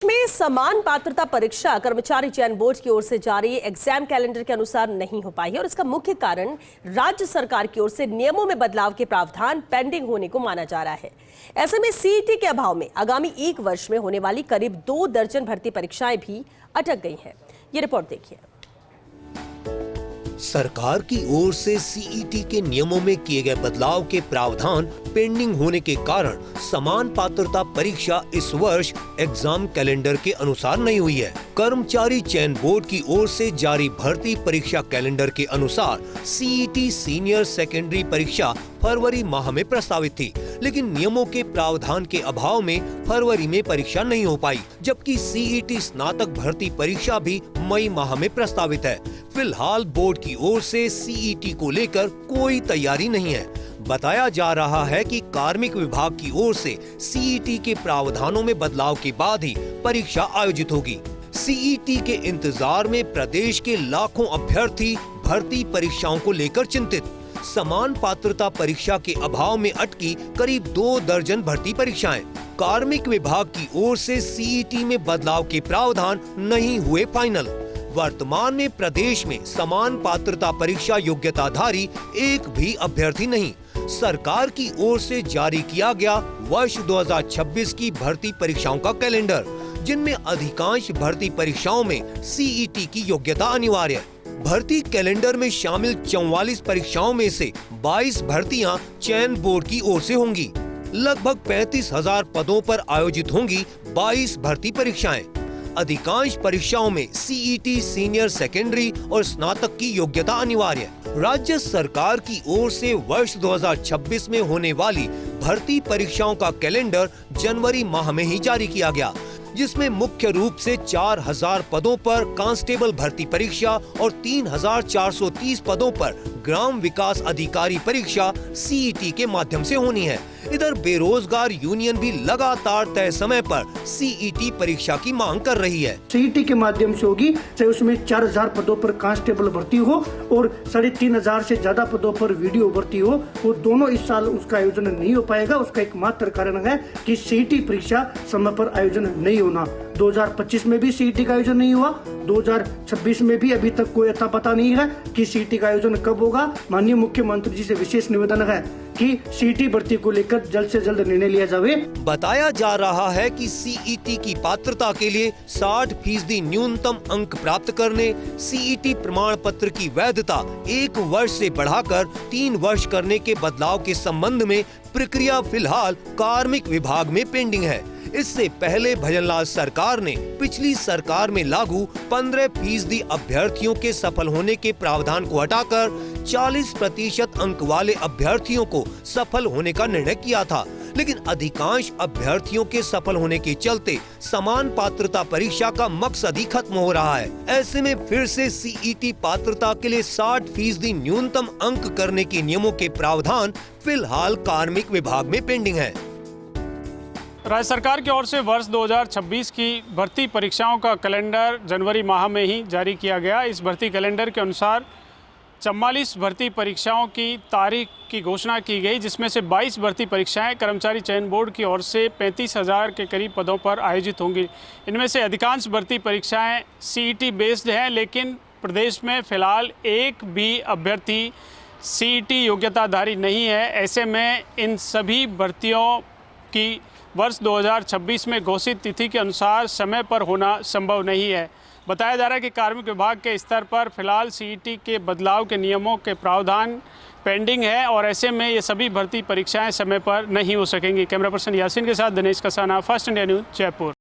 में समान पात्रता परीक्षा कर्मचारी चयन बोर्ड की ओर से जारी एग्जाम कैलेंडर के अनुसार नहीं हो पाई है और इसका मुख्य कारण राज्य सरकार की ओर से नियमों में बदलाव के प्रावधान पेंडिंग होने को माना जा रहा है। ऐसे में सीईटी के अभाव में आगामी 1 वर्ष में होने वाली करीब 2 दर्जन भर्ती परीक्षाएं भी अटक गई हैं। ये रिपोर्ट देखिए। सरकार की ओर से सीईटी के नियमों में किए गए बदलाव के प्रावधान पेंडिंग होने के कारण समान पात्रता परीक्षा इस वर्ष एग्जाम कैलेंडर के अनुसार नहीं हुई है। कर्मचारी चयन बोर्ड की ओर से जारी भर्ती परीक्षा कैलेंडर के अनुसार सीईटी सीनियर सेकेंडरी परीक्षा फरवरी माह में प्रस्तावित थी, लेकिन नियमों के प्रावधान के अभाव में फरवरी में परीक्षा नहीं हो पाई, जबकि सीईटी स्नातक भर्ती परीक्षा भी मई माह में प्रस्तावित है। फिलहाल बोर्ड की ओर से सीईटी को लेकर कोई तैयारी नहीं है। बताया जा रहा है कि कार्मिक विभाग की ओर से सीईटी के प्रावधानों में बदलाव के बाद ही परीक्षा आयोजित होगी। सीईटी के इंतजार में प्रदेश के लाखों अभ्यर्थी भर्ती परीक्षाओं को लेकर चिंतित। समान पात्रता परीक्षा के अभाव में अटकी करीब 2 दर्जन भर्ती परीक्षाएं। कार्मिक विभाग की ओर से सीईटी में बदलाव के प्रावधान नहीं हुए फाइनल। वर्तमान में प्रदेश में समान पात्रता परीक्षा योग्यताधारी एक भी अभ्यर्थी नहीं। सरकार की ओर से जारी किया गया वर्ष 2026 की भर्ती परीक्षाओं का कैलेंडर, जिनमें अधिकांश भर्ती परीक्षाओं में सीईटी की योग्यता अनिवार्य है। भर्ती कैलेंडर में शामिल 44 परीक्षाओं में से 22 भर्तियां चयन बोर्ड की ओर से होंगी। लगभग 35,000 पदों पर आयोजित होंगी 22 भर्ती परीक्षाएं। अधिकांश परीक्षाओं में सीईटी सीनियर सेकेंडरी और स्नातक की योग्यता अनिवार्य है। राज्य सरकार की ओर से वर्ष 2026 में होने वाली भर्ती परीक्षाओं का कैलेंडर जनवरी माह में ही जारी किया गया, जिसमें मुख्य रूप से 4,000 पदों पर कांस्टेबल भर्ती परीक्षा और 3,430 पदों पर ग्राम विकास अधिकारी परीक्षा सीईटी के माध्यम से होनी है। इधर बेरोजगार यूनियन भी लगातार तय समय पर सीईटी परीक्षा की मांग कर रही है। सीईटी के माध्यम से होगी, चाहे उसमें 4,000 पदों पर कांस्टेबल भर्ती हो और 3,500 से ज्यादा पदों पर वीडियो भर्ती हो, वो दोनों इस साल उसका आयोजन नहीं हो पाएगा। उसका एकमात्र कारण है कि सीईटी परीक्षा समय पर आयोजन नहीं होना। 2025 में भी सीईटी का आयोजन नहीं हुआ, 2026 में भी अभी तक कोई अता पता नहीं है कि सीईटी का आयोजन कब होगा। माननीय मुख्यमंत्री जी से विशेष निवेदन है कि सीईटी भर्ती को लेकर जल्द से जल्द निर्णय लिया जाए। बताया जा रहा है कि सीईटी की पात्रता के लिए 60% न्यूनतम अंक प्राप्त करने, सीईटी प्रमाण पत्र की वैधता 1 वर्ष से बढ़ाकर 3 वर्ष करने के बदलाव के संबंध में प्रक्रिया फिलहाल कार्मिक विभाग में पेंडिंग है। इससे पहले भजनलाल सरकार ने पिछली सरकार में लागू 15% अभ्यर्थियों के सफल होने के प्रावधान को हटाकर 40% अंक वाले अभ्यर्थियों को सफल होने का निर्णय किया था, लेकिन अधिकांश अभ्यर्थियों के सफल होने के चलते समान पात्रता परीक्षा का मकसद ही खत्म हो रहा है। ऐसे में फिर से सीईटी पात्रता के लिए 60% न्यूनतम अंक करने के नियमों के प्रावधान फिलहाल कार्मिक विभाग में पेंडिंग है। राज्य सरकार की ओर से वर्ष 2026 की भर्ती परीक्षाओं का कैलेंडर जनवरी माह में ही जारी किया गया। इस भर्ती कैलेंडर के अनुसार 44 भर्ती परीक्षाओं की तारीख की घोषणा की गई, जिसमें से 22 भर्ती परीक्षाएं कर्मचारी चयन बोर्ड की ओर से 35,000 के करीब पदों पर आयोजित होंगी। इनमें से अधिकांश भर्ती परीक्षाएं सीईटी बेस्ड हैं, लेकिन प्रदेश में फ़िलहाल एक भी अभ्यर्थी सीईटी योग्यताधारी नहीं है। ऐसे में इन सभी भर्तियों की वर्ष 2026 में घोषित तिथि के अनुसार समय पर होना संभव नहीं है। बताया जा रहा है कि कार्मिक विभाग के स्तर पर फिलहाल सीईटी के बदलाव के नियमों के प्रावधान पेंडिंग है और ऐसे में ये सभी भर्ती परीक्षाएं समय पर नहीं हो सकेंगी। कैमरा पर्सन यासीन के साथ Dinesh Kasana, first India news, Jaipur.